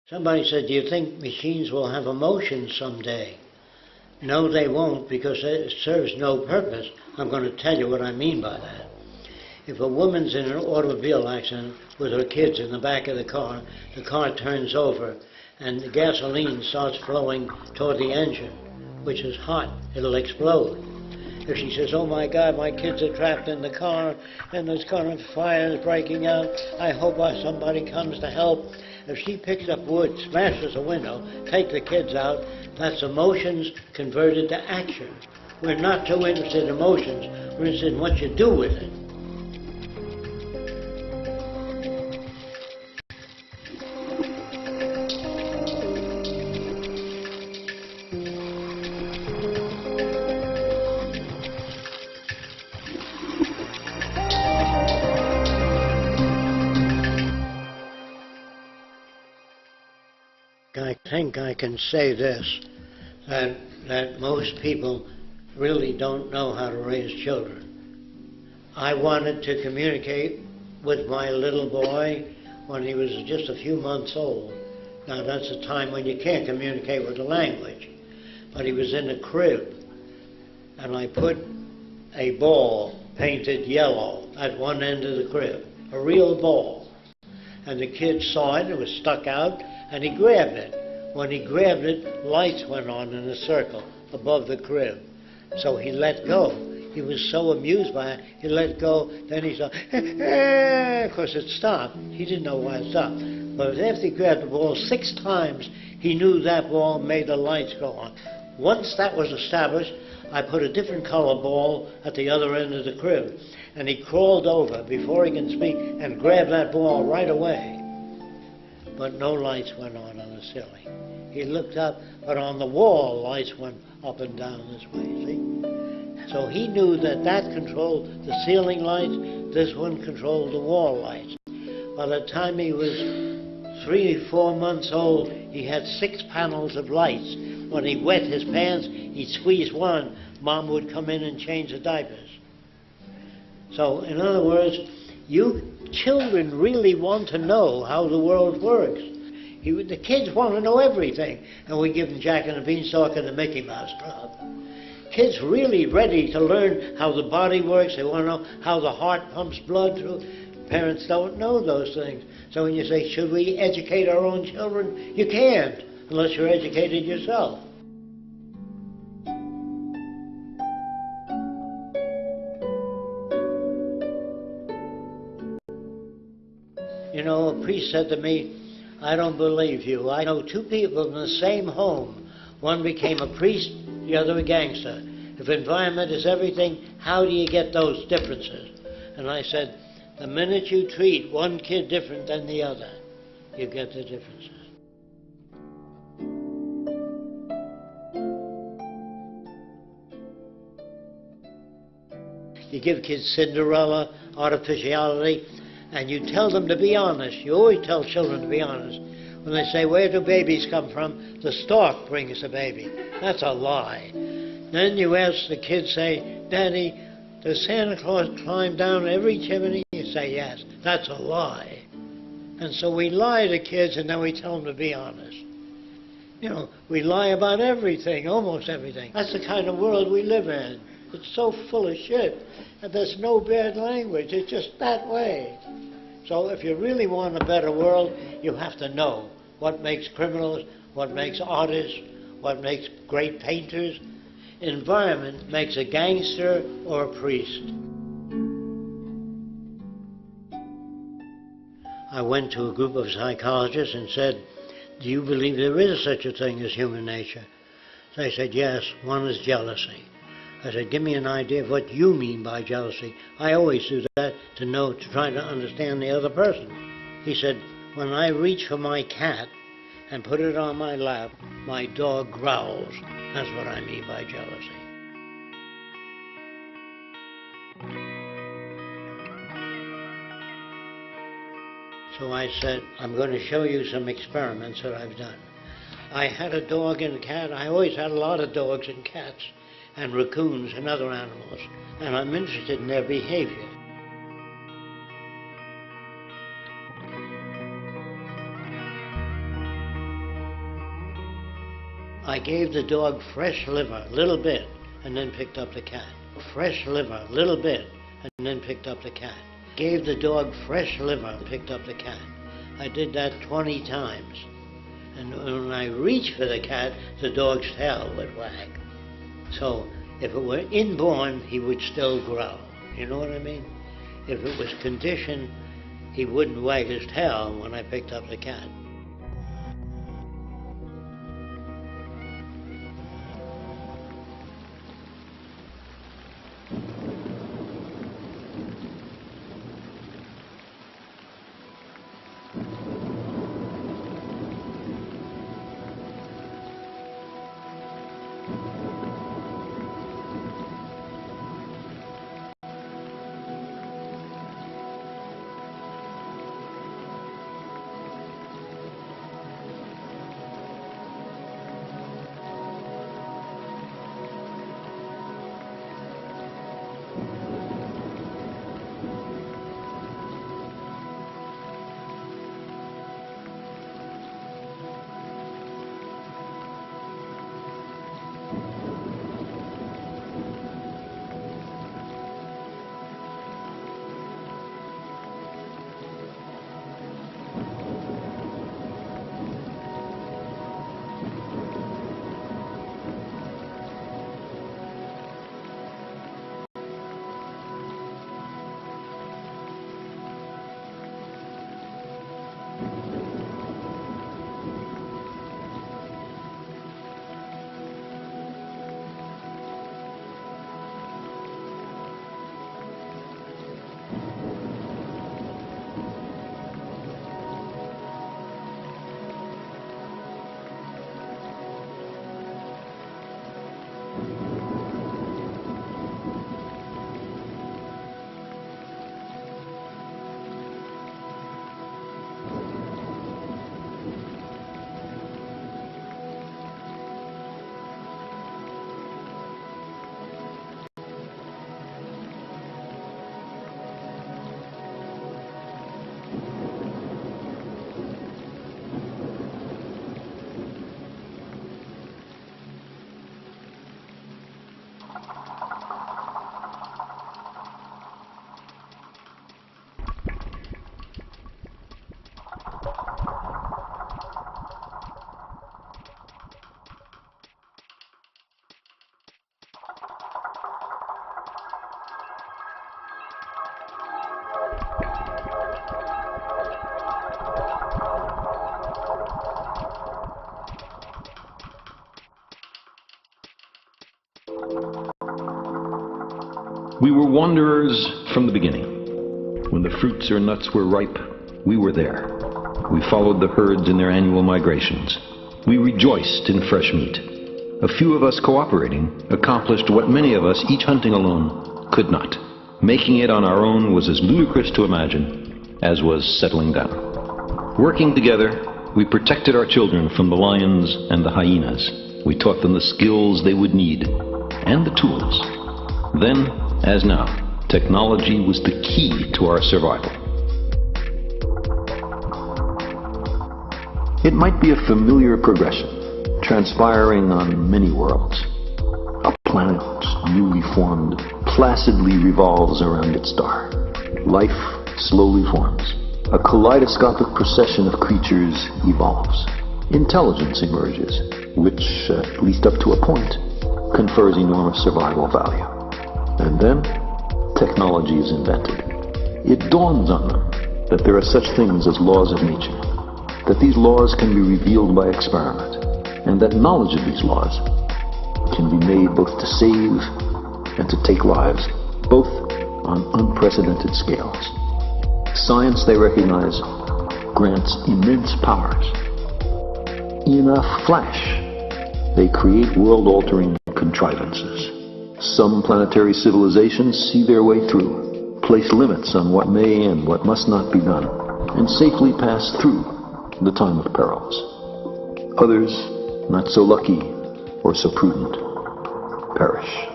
Somebody said, do you think machines will have emotions someday? No, they won't, because it serves no purpose. I'm going to tell you what I mean by that. If a woman's in an automobile accident with her kids in the back of the car turns over, and the gasoline starts flowing toward the engine, which is hot, it'll explode. If she says, oh my God, my kids are trapped in the car, and there's current fire is breaking out, I hope somebody comes to help. If she picks up wood, smashes a window, take the kids out, that's emotions converted to action. We're not too interested in emotions, we're interested in what you do with it. I think I can say this, that most people really don't know how to raise children. I wanted to communicate with my little boy when he was just a few months old. Now that's a time when you can't communicate with the language. But he was in a crib, and I put a ball painted yellow at one end of the crib, a real ball. And the kid saw it was stuck out, and he grabbed it. When he grabbed it, lights went on in a circle above the crib. So he let go. He was so amused by it, he let go. Then he saw, of course it stopped. He didn't know why it stopped. But after he grabbed the ball 6 times, he knew that ball made the lights go on. Once that was established, I put a different color ball at the other end of the crib. And he crawled over before he can speak and grabbed that ball right away. But no lights went on the ceiling. He looked up, but on the wall, lights went up and down this way, see? So he knew that controlled the ceiling lights, this one controlled the wall lights. By the time he was 3 or 4 months old, he had 6 panels of lights. When he wet his pants, he'd squeeze one, Mom would come in and change the diapers. So, in other words, you children really want to know how the world works. The kids want to know everything, and we give them Jacque and the Beanstalk and the Mickey Mouse Club. Kids really ready to learn how the body works. They want to know how the heart pumps blood through. Parents don't know those things. So when you say, should we educate our own children? You can't, unless you're educated yourself. You know, a priest said to me, I don't believe you. I know 2 people in the same home. One became a priest, the other a gangster. If environment is everything, how do you get those differences? And I said, the minute you treat one kid different than the other, you get the differences. You give kids Cinderella, artificiality, and you tell them to be honest. You always tell children to be honest. When they say, where do babies come from? The stork brings the baby. That's a lie. Then you ask the kids, say, Daddy, does Santa Claus climb down every chimney? You say, yes. That's a lie. And so we lie to kids, and then we tell them to be honest. You know, we lie about everything, almost everything. That's the kind of world we live in. It's so full of shit, and there's no bad language. It's just that way. So if you really want a better world, you have to know what makes criminals, what makes artists, what makes great painters. Environment makes a gangster or a priest. I went to a group of psychologists and said, do you believe there is such a thing as human nature? They said, yes, one is jealousy. I said, give me an idea of what you mean by jealousy. I always do that to try to understand the other person. He said, when I reach for my cat and put it on my lap, my dog growls. That's what I mean by jealousy. So I said, I'm going to show you some experiments that I've done. I had a dog and a cat. I always had a lot of dogs and cats and raccoons and other animals, and I'm interested in their behavior. I gave the dog fresh liver, a little bit, and then picked up the cat. Fresh liver, a little bit, and then picked up the cat. Gave the dog fresh liver and picked up the cat. I did that 20 times. And when I reached for the cat, the dog's tail would wag. So if it were inborn, he would still growl. You know what I mean? If it was conditioned, he wouldn't wag his tail when I picked up the cat. We were wanderers from the beginning. When the fruits or nuts were ripe, we were there. We followed the herds in their annual migrations. We rejoiced in fresh meat. A few of us cooperating accomplished what many of us, each hunting alone, could not. Making it on our own was as ludicrous to imagine as was settling down. Working together, we protected our children from the lions and the hyenas. We taught them the skills they would need and the tools. Then, as now, technology was the key to our survival. It might be a familiar progression, transpiring on many worlds. A planet, newly formed, placidly revolves around its star. Life slowly forms. A kaleidoscopic procession of creatures evolves. Intelligence emerges, which, at least up to a point, confers enormous survival value. And then, technology is invented. It dawns on them that there are such things as laws of nature, that these laws can be revealed by experiment, and that knowledge of these laws can be made both to save and to take lives, both on unprecedented scales. Science, they recognize, grants immense powers. In a flash, they create world-altering contrivances. Some planetary civilizations see their way through, place limits on what may and what must not be done, and safely pass through the time of perils. Others, not so lucky or so prudent, perish.